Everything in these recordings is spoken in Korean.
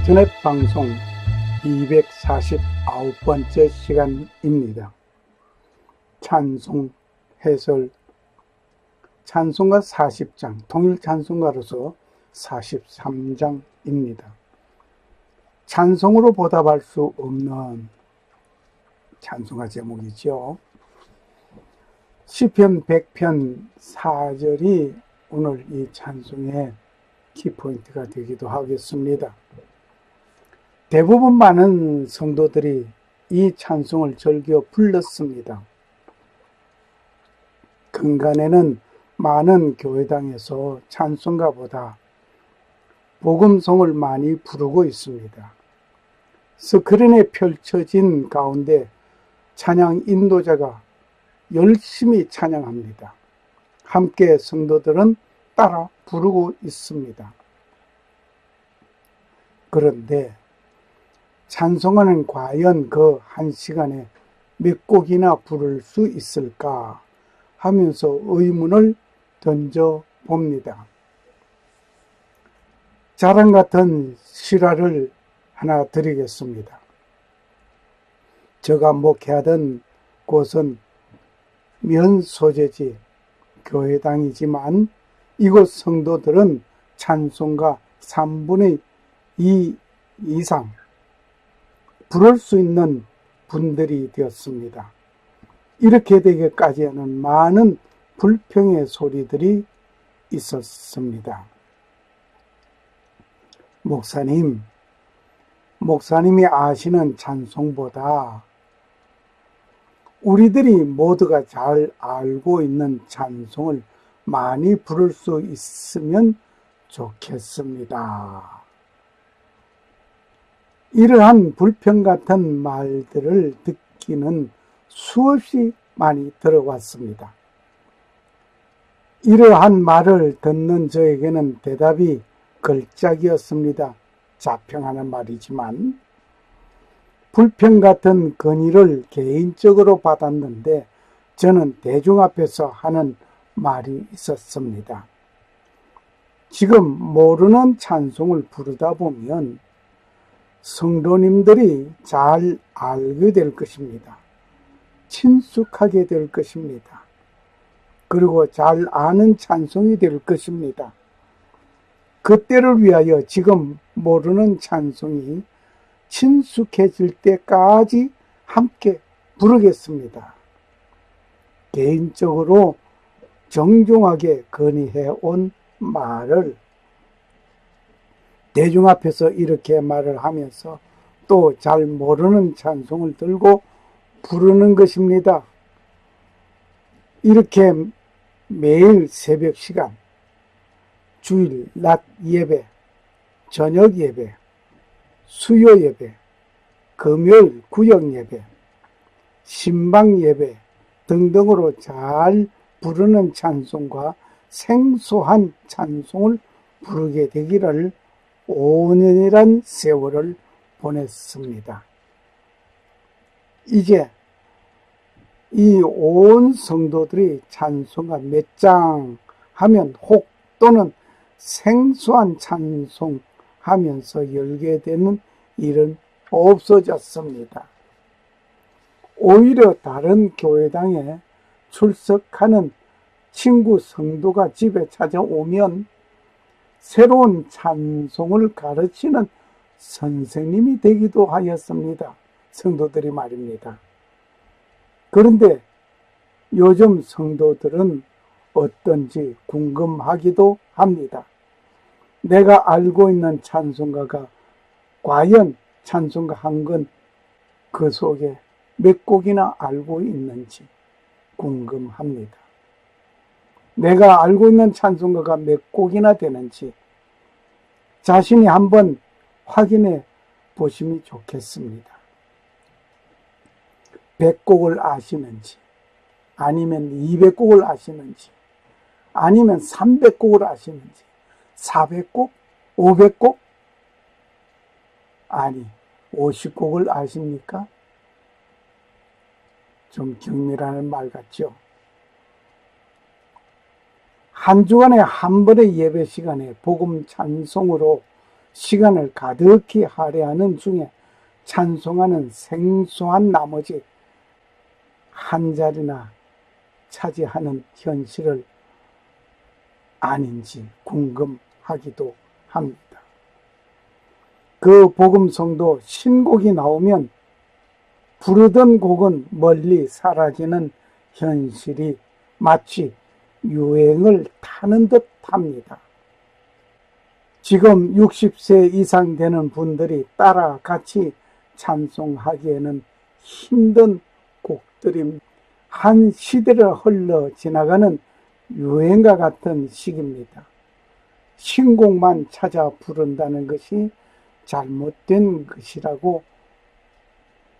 인터넷 방송 249번째 시간입니다. 찬송 해설 찬송가 40장, 통일 찬송가로서 43장입니다. 찬송으로 보답할 수 없는 찬송가 제목이죠. 시편 100편 4절이 오늘 이 찬송의 키포인트가 되기도 하겠습니다. 대부분 많은 성도들이 이 찬송을 즐겨 불렀습니다. 근간에는 많은 교회당에서 찬송가보다 복음송을 많이 부르고 있습니다. 스크린에 펼쳐진 가운데 찬양 인도자가 열심히 찬양합니다. 함께 성도들은 따라 부르고 있습니다. 그런데 찬송가는 과연 그 한 시간에 몇 곡이나 부를 수 있을까 하면서 의문을 던져봅니다. 자랑 같은 실화를 하나 드리겠습니다. 제가 목회하던 곳은 면 소재지 교회당이지만 이곳 성도들은 찬송가 3분의 2 이상 부를 수 있는 분들이 되었습니다. 이렇게 되기까지 하는 많은 불평의 소리들이 있었습니다. 목사님이 아시는 찬송보다 우리들이 모두가 잘 알고 있는 찬송을 많이 부를 수 있으면 좋겠습니다. 이러한 불평 같은 말들을 듣기는 수없이 많이 들어왔습니다. 이러한 말을 듣는 저에게는 대답이 걸작이었습니다. 자평하는 말이지만 불평 같은 건의를 개인적으로 받았는데 저는 대중 앞에서 하는 말이 있었습니다. 지금 모르는 찬송을 부르다 보면 성도님들이 잘 알게 될 것입니다. 친숙하게 될 것입니다. 그리고 잘 아는 찬송이 될 것입니다. 그때를 위하여 지금 모르는 찬송이 친숙해질 때까지 함께 부르겠습니다. 개인적으로 정중하게 건의해온 말을 대중 앞에서 이렇게 말을 하면서 또 잘 모르는 찬송을 들고 부르는 것입니다. 이렇게 매일 새벽 시간, 주일 낮 예배, 저녁 예배, 수요 예배, 금요일 구역 예배, 신방 예배 등등으로 잘 부르는 찬송과 생소한 찬송을 부르게 되기를 5년이란 세월을 보냈습니다. 이제 이 온 성도들이 찬송가 몇 장 하면 혹 또는 생소한 찬송 하면서 열게 되는 일은 없어졌습니다. 오히려 다른 교회당에 출석하는 친구 성도가 집에 찾아오면 새로운 찬송을 가르치는 선생님이 되기도 하였습니다. 성도들이 말입니다. 그런데 요즘 성도들은 어떤지 궁금하기도 합니다. 내가 알고 있는 찬송가가 과연 찬송가 한 건 그 속에 몇 곡이나 알고 있는지 궁금합니다. 내가 알고 있는 찬송가가 몇 곡이나 되는지 자신이 한번 확인해 보시면 좋겠습니다. 100곡을 아시는지, 아니면 200곡을 아시는지, 아니면 300곡을 아시는지, 400곡, 500곡, 아니 50곡을 아십니까? 좀 경멸하는 말 같죠? 한 주간에 한 번의 예배 시간에 복음 찬송으로 시간을 가득히 할애하는 중에 찬송하는 생소한 나머지 한 자리나 차지하는 현실을 아닌지 궁금하기도 합니다. 그 복음성도 신곡이 나오면 부르던 곡은 멀리 사라지는 현실이 마치 유행을 타는 듯 합니다. 지금 60세 이상 되는 분들이 따라 같이 찬송하기에는 힘든 곡들입니다. 한 시대를 흘러 지나가는 유행과 같은 시기입니다. 신곡만 찾아 부른다는 것이 잘못된 것이라고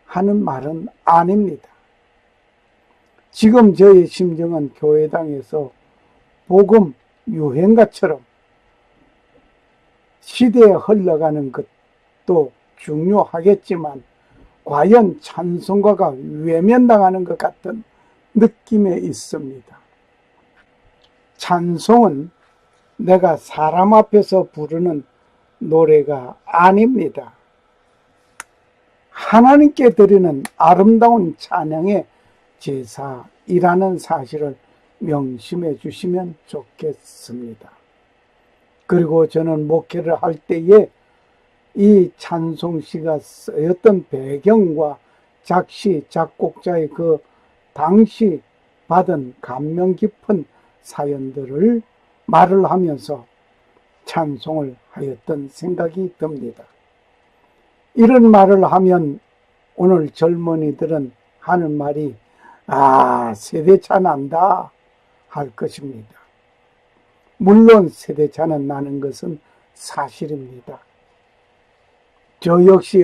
하는 말은 아닙니다. 지금 저의 심정은 교회당에서 복음 유행가처럼 시대에 흘러가는 것도 중요하겠지만 과연 찬송가가 외면당하는 것 같은 느낌에 있습니다. 찬송은 내가 사람 앞에서 부르는 노래가 아닙니다. 하나님께 드리는 아름다운 찬양의 제사이라는 사실을 명심해 주시면 좋겠습니다. 그리고 저는 목회를 할 때에 이 찬송시가 쓰였던 배경과 작시, 작곡자의 그 당시 받은 감명 깊은 사연들을 말을 하면서 찬송을 하였던 생각이 듭니다. 이런 말을 하면 오늘 젊은이들은 하는 말이 세대차 난다 할 것입니다. 물론 세대차는 나는 것은 사실입니다. 저 역시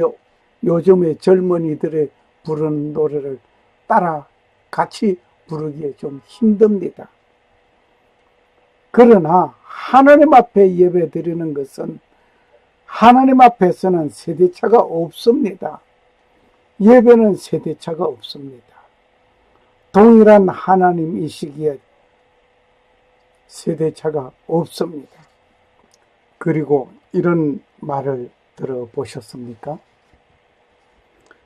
요즘의 젊은이들의 부르는 노래를 따라 같이 부르기에 좀 힘듭니다. 그러나 하나님 앞에 예배 드리는 것은 하나님 앞에서는 세대차가 없습니다. 예배는 세대차가 없습니다. 동일한 하나님이시기에 세대차가 없습니다. 그리고 이런 말을 들어보셨습니까?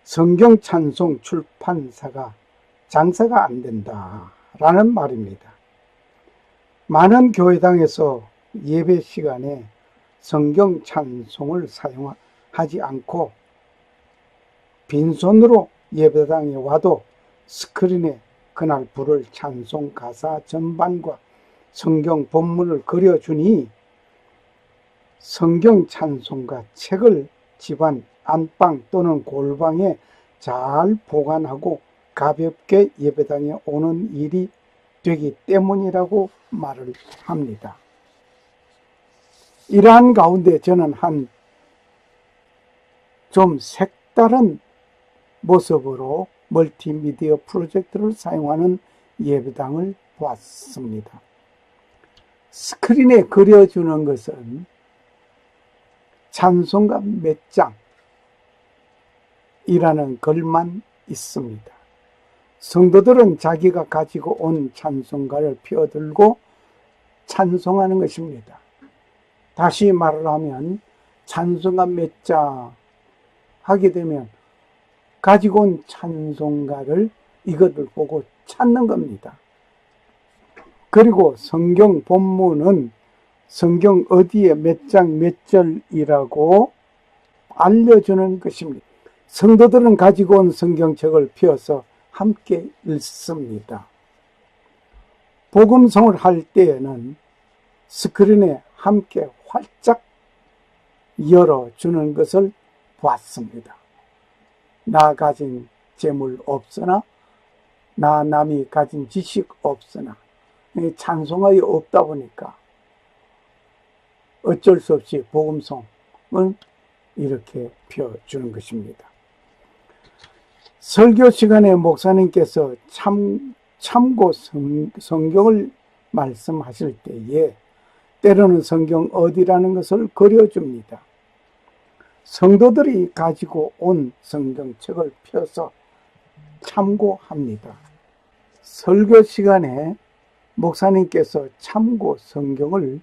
성경 찬송 출판사가 장사가 안 된다라는 말입니다. 많은 교회당에서 예배 시간에 성경 찬송을 사용하지 않고 빈손으로 예배당에 와도 스크린에 그날 부를 찬송 가사 전반과 성경 본문을 그려주니 성경 찬송가 책을 집안 안방 또는 골방에 잘 보관하고 가볍게 예배당에 오는 일이 되기 때문이라고 말을 합니다. 이러한 가운데 저는 한 좀 색다른 모습으로 멀티미디어 프로젝터를 사용하는 예배당을 보았습니다. 스크린에 그려주는 것은 찬송가 몇 장이라는 글만 있습니다. 성도들은 자기가 가지고 온 찬송가를 펴들고 찬송하는 것입니다. 다시 말을 하면 찬송가 몇 장 하게 되면 가지고 온 찬송가를 이것을 보고 찾는 겁니다. 그리고 성경 본문은 성경 어디에 몇 장 몇 절이라고 알려주는 것입니다. 성도들은 가지고 온 성경책을 펴서 함께 읽습니다. 복음성을 할 때에는 스크린에 함께 활짝 열어주는 것을 보았습니다. 나 가진 재물 없으나 나 남이 가진 지식 없으나 찬송하기 없다 보니까 어쩔 수 없이 복음성은 이렇게 펴주는 것입니다. 설교 시간에 목사님께서 참고 성경을 말씀하실 때에 때로는 성경 어디라는 것을 그려줍니다. 성도들이 가지고 온 성경책을 펴서 참고합니다. 설교 시간에 목사님께서 참고 성경을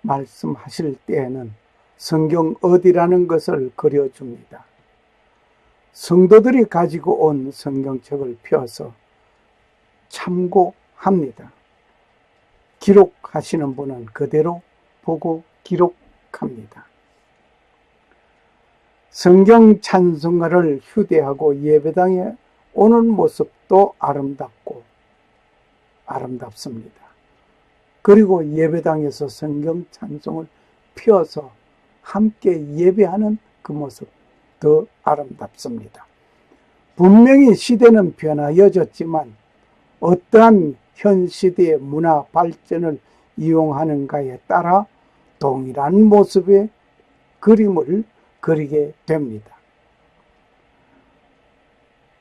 말씀하실 때에는 성경 어디라는 것을 그려줍니다. 성도들이 가지고 온 성경책을 펴서 참고합니다. 기록하시는 분은 그대로 보고 기록합니다. 성경 찬송가를 휴대하고 예배당에 오는 모습도 아름답습니다. 그리고 예배당에서 성경 찬송을 펴서 함께 예배하는 그 모습 더 아름답습니다. 분명히 시대는 변화여졌지만 어떠한 현 시대의 문화 발전을 이용하는가에 따라 동일한 모습의 그림을 그리게 됩니다.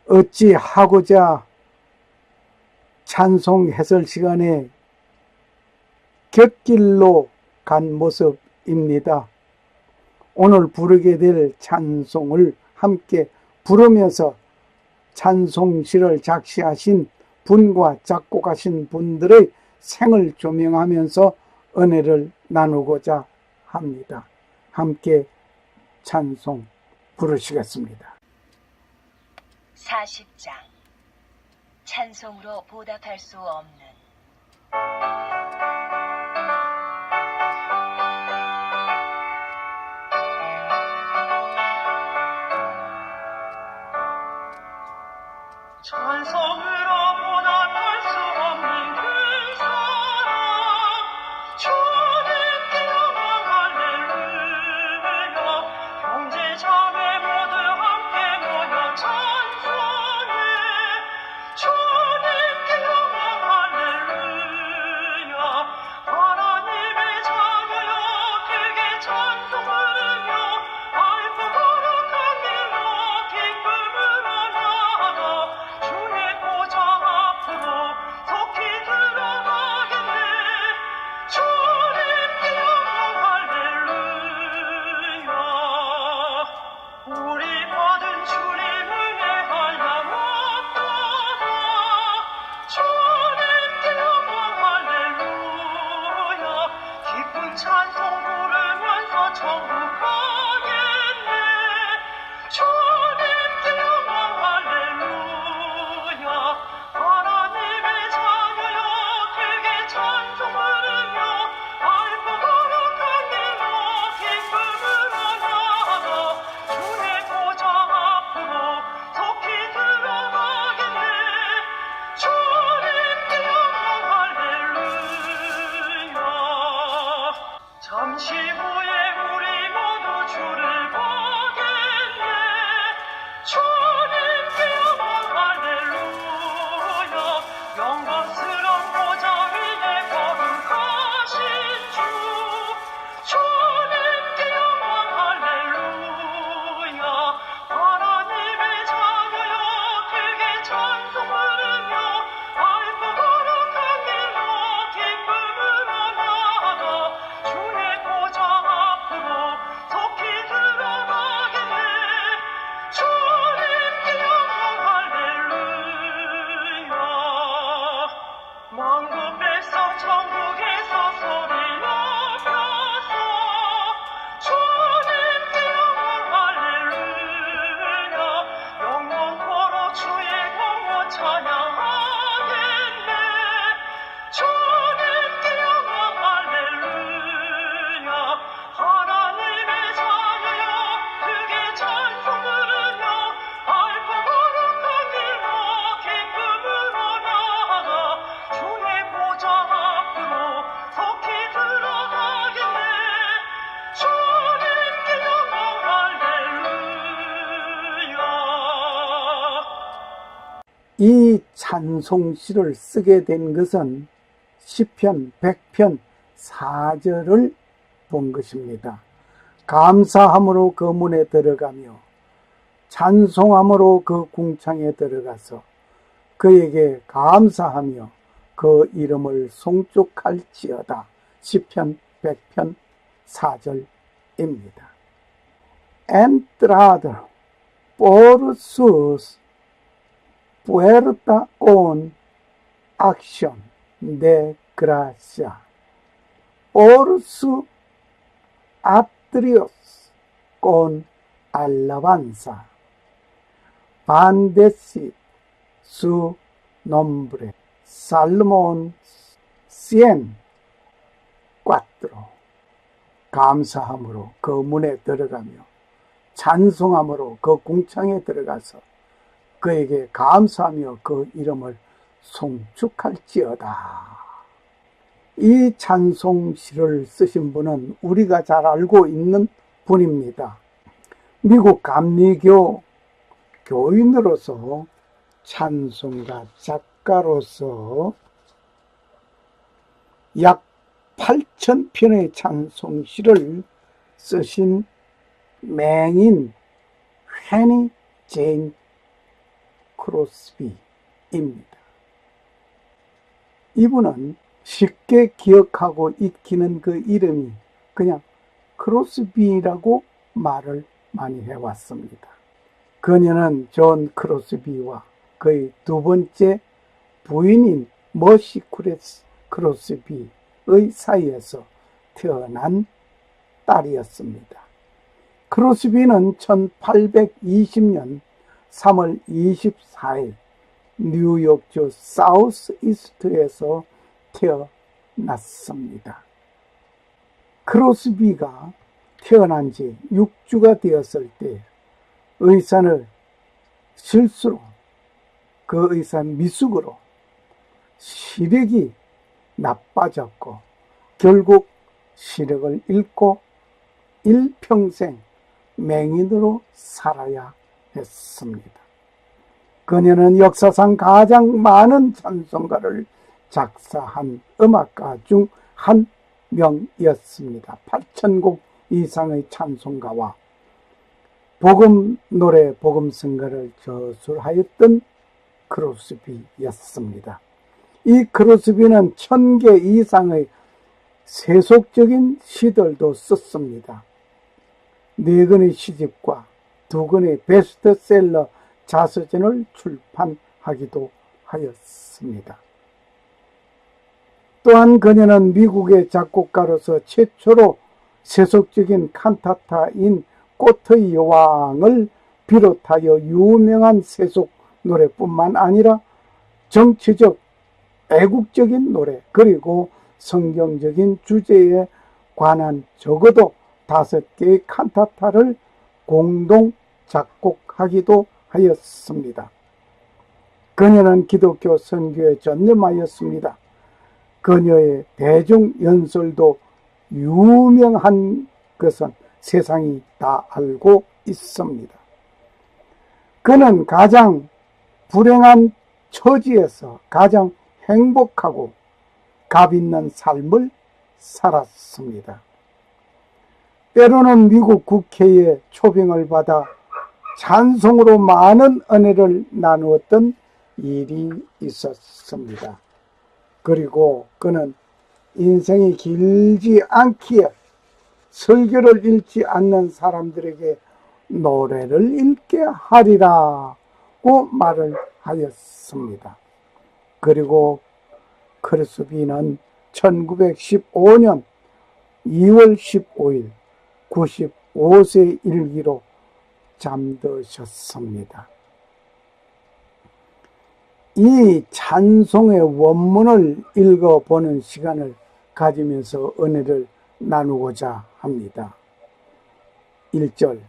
어찌 하고자 찬송 해설 시간에 곁길로 간 모습입니다. 오늘 부르게 될 찬송을 함께 부르면서 찬송시를 작시하신 분과 작곡하신 분들의 생을 조명하면서 은혜를 나누고자 합니다. 함께 찬송 부르시겠습니다. 40장 찬송으로 보답할 수 없는 찬송으로 보답할 수 없는 그 사랑 주님께 영광 할렐루야 형제 자매 모두 함께 모여 찬송해 주님께 영광 할렐루야 하나님의 자녀여 크게 찬송하며 알고 거룩한 일로 기쁨으로 나아가 주의 보좌 앞으로 속히 들어가게 돼 주님께 영광 할렐루야 우리 받은 주님 은혜하여 왔도다 주님께 영광 할렐루야 기쁜 찬송 부르면서 천국 가겠네 주님께 영광 할렐루야 하나님의 자녀여 크게 찬송하며 알고 거룩한 일로 기쁨으로 나아가 주의 보좌 앞으로 속히 들어가게 돼 주님께 영광 할렐루야 잠시 후에 우리 모두 주를 보겠네 주님께 영광 할렐루야 영광스러운 보좌 위에 거룩하신 주 주님께 영광 할렐루야 하나님의 자녀여 크게 찬송하며 알고 거룩한 일로 기쁨으로 나아가 주의 보좌 앞으로 속히 들어가게 돼 주님께 영광 할렐루야 만국 백성 천국에서 소리 높여서 주님께 영광 할렐루야 영원토록 주의 공로 찬양하겠네 주님께 영광 할렐루야 하나님의 자녀여 크게 찬송 부르며 알고 거룩한 일로 기쁨으로 나아가 주의 보좌 앞으로 속히 들어가겠네 주님께 영광 할렐루야 이 찬송시를 쓰게 된 것은 시편 100편 4절을 본 것입니다. 감사함으로 그 문에 들어가며 찬송함으로 그 궁창에 들어가서 그에게 감사하며 그 이름을 송축할지어다. 시편 100편 4절입니다. Entrada por sus puertas con acción de gracia. Por su Demetrios con alabanza. Bendecid su nombre. Salmón 104. 감사함으로 그 문에 들어가며 찬송함으로 그 궁창에 들어가서 그에게 감사하며 그 이름을 송축할지어다. 이 찬송시를 쓰신 분은 우리가 잘 알고 있는 분입니다. 미국 감리교 교인으로서 찬송가 작가로서 약 8,000편의 찬송시를 쓰신 맹인 페니 제인 크로스비입니다. 이분은 쉽게 기억하고 익히는 그 이름이 그냥 크로스비라고 말을 많이 해왔습니다. 그녀는 존 크로스비와 그의 두 번째 부인인 머시 크로스비의 사이에서 태어난 딸이었습니다. 크로스비는 1820년 3월 24일 뉴욕주 사우스 이스트에서 태어났습니다. 크로스비가 태어난 지 6주가 되었을 때 의사는 실수로 그 의사 미숙으로 시력이 나빠졌고 결국 시력을 잃고 일평생 맹인으로 살아야 했습니다. 그녀는 역사상 가장 많은 찬송가를 작사한 음악가 중 한 명이었습니다. 8,000곡 이상의 찬송가와 복음 노래, 복음 성가를 저술하였던 크로스비였습니다. 이 크로스비는 1,000개 이상의 세속적인 시들도 썼습니다. 4권의 시집과 2권의 베스트셀러 자서전을 출판하기도 하였습니다. 또한 그녀는 미국의 작곡가로서 최초로 세속적인 칸타타인 꽃의 여왕을 비롯하여 유명한 세속 노래뿐만 아니라 정치적, 애국적인 노래 그리고 성경적인 주제에 관한 적어도 5개의 칸타타를 공동 작곡하기도 하였습니다. 그녀는 기독교 선교에 전념하였습니다. 그녀의 대중 연설도 유명한 것은 세상이 다 알고 있습니다. 그는 가장 불행한 처지에서 가장 행복하고 값 있는 삶을 살았습니다. 때로는 미국 국회에 초빙을 받아 찬송으로 많은 은혜를 나누었던 일이 있었습니다. 그리고 그는 인생이 길지 않기에 설교를 읽지 않는 사람들에게 노래를 읽게 하리라고 말을 하였습니다. 그리고 크로스비는 1915년 2월 15일 95세 일기로 잠드셨습니다. 이 찬송의 원문을 읽어보는 시간을 가지면서 은혜를 나누고자 합니다. 1절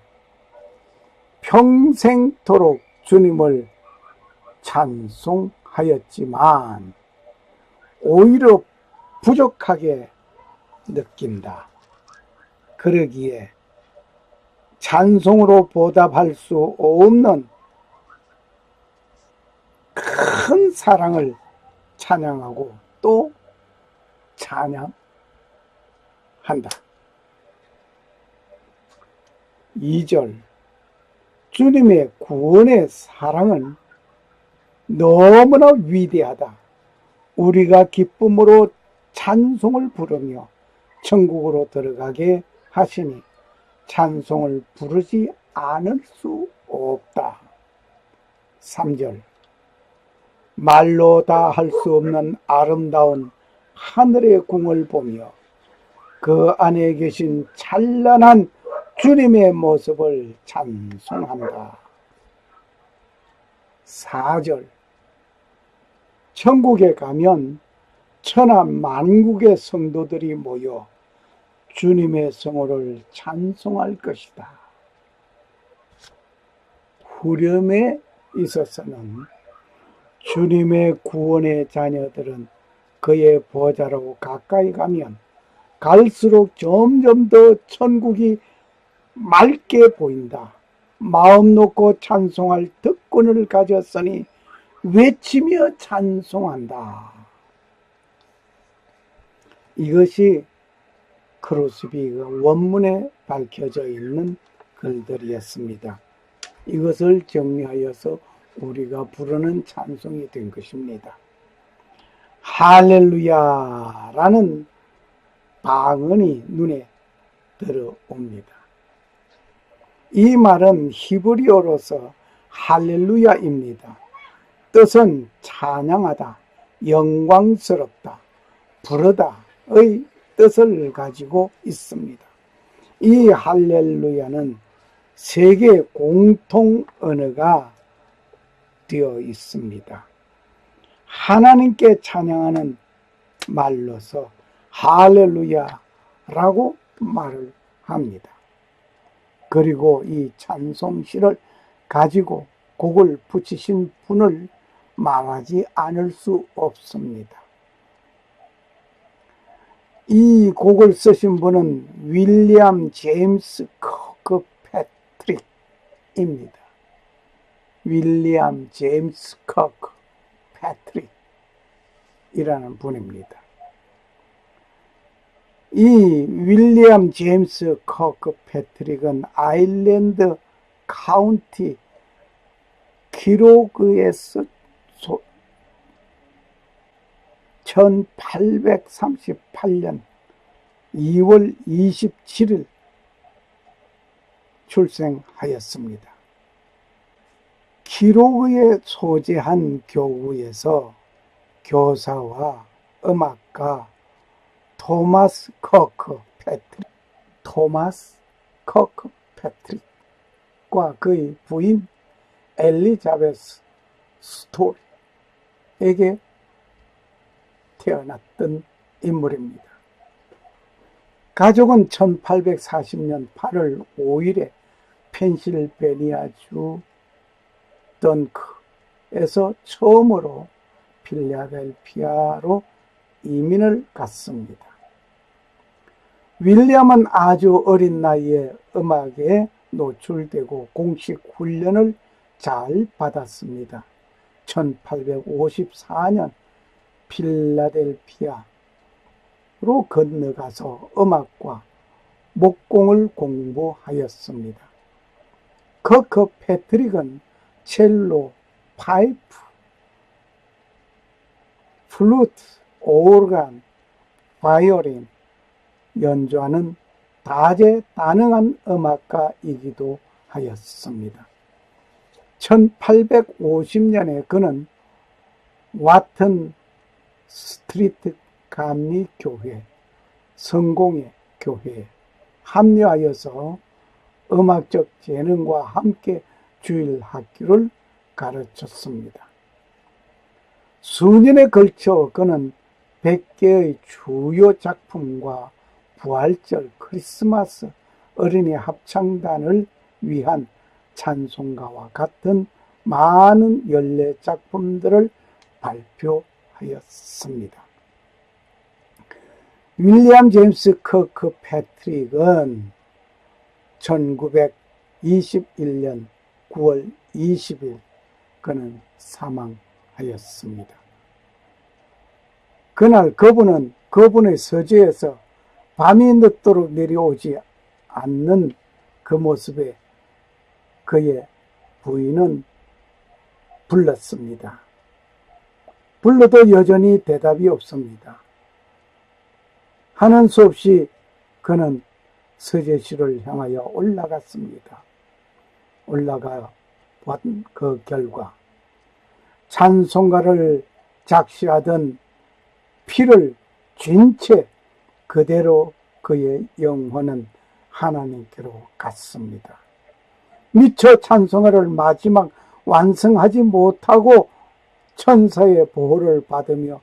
평생토록 주님을 찬송하였지만 오히려 부족하게 느낀다. 그러기에 찬송으로 보답할 수 없는 큰 사랑을 찬양하고 또 찬양한다. 2절 주님의 구원의 사랑은 너무나 위대하다. 우리가 기쁨으로 찬송을 부르며 천국으로 들어가게 하시니 찬송을 부르지 않을 수 없다. 3절 말로 다 할 수 없는 아름다운 하늘의 궁을 보며 그 안에 계신 찬란한 주님의 모습을 찬송한다. 4절 천국에 가면 천하 만국의 성도들이 모여 주님의 성호를 찬송할 것이다. 후렴에 있어서는 주님의 구원의 자녀들은 그의 보좌로 가까이 가면 갈수록 점점 더 천국이 맑게 보인다. 마음 놓고 찬송할 특권을 가졌으니 외치며 찬송한다. 이것이 크로스비 원문에 밝혀져 있는 글들이었습니다. 이것을 정리하여서 우리가 부르는 찬송이 된 것입니다. 할렐루야라는 방언이 눈에 들어옵니다. 이 말은 히브리어로서 할렐루야입니다. 뜻은 찬양하다, 영광스럽다, 부르다의 뜻을 가지고 있습니다. 이 할렐루야는 세계 공통 언어가 되어 있습니다. 하나님께 찬양하는 말로서 할렐루야라고 말을 합니다. 그리고 이 찬송시를 가지고 곡을 붙이신 분을 말하지 않을 수 없습니다. 이 곡을 쓰신 분은 윌리엄 제임스 커크 패트릭입니다. 윌리엄 제임스 커크 패트릭이라는 분입니다. 이 윌리엄 제임스 커크 패트릭은 아일랜드 카운티 기로그에서 1838년 2월 27일 출생하였습니다. 기로그에 소재한 교구에서 교사와 음악가 토마스 커크 패트릭과 그의 부인 엘리자베스 스토리에게 태어났던 인물입니다. 가족은 1840년 8월 5일에 펜실베니아주 던크에서 처음으로 필라델피아로 이민을 갔습니다. 윌리엄은 아주 어린 나이에 음악에 노출되고 공식 훈련을 잘 받았습니다. 1854년 필라델피아로 건너가서 음악과 목공을 공부하였습니다. 커크 패트릭은 첼로, 파이프, 플루트, 오르간, 바이올린 연주하는 다재다능한 음악가이기도 하였습니다. 1850년에 그는 와튼 스트리트 감리교회, 성공회 교회에 합류하여서 음악적 재능과 함께 주일 학교를 가르쳤습니다. 수년에 걸쳐 그는 100개의 주요 작품과 부활절, 크리스마스, 어린이 합창단을 위한 찬송가와 같은 많은 연례 작품들을 발표하였습니다. 윌리엄 제임스 커크 패트릭은 1921년 9월 20일 그는 사망하였습니다. 그날 그분의 서재에서 밤이 늦도록 내려오지 않는 그 모습에 그의 부인은 불렀습니다. 불러도 여전히 대답이 없습니다. 하는 수 없이 그는 서재실을 향하여 올라갔습니다. 올라가 본 그 결과 찬송가를 작시하던 피를 쥔 채 그대로 그의 영혼은 하나님께로 갔습니다. 미처 찬송가를 마지막 완성하지 못하고 천사의 보호를 받으며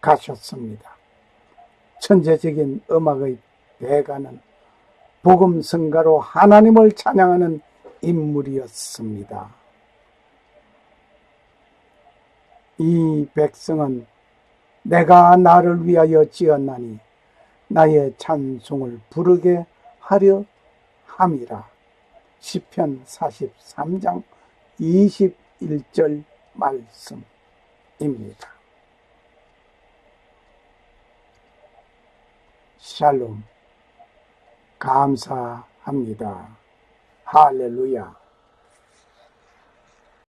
가셨습니다. 천재적인 음악의 대가는 복음성가로 하나님을 찬양하는 인물이었습니다. 이 백성은 내가 나를 위하여 지었나니 나의 찬송을 부르게 하려 함이라. 시편 43장 21절 말씀입니다. 샬롬. 감사합니다. 할렐루야.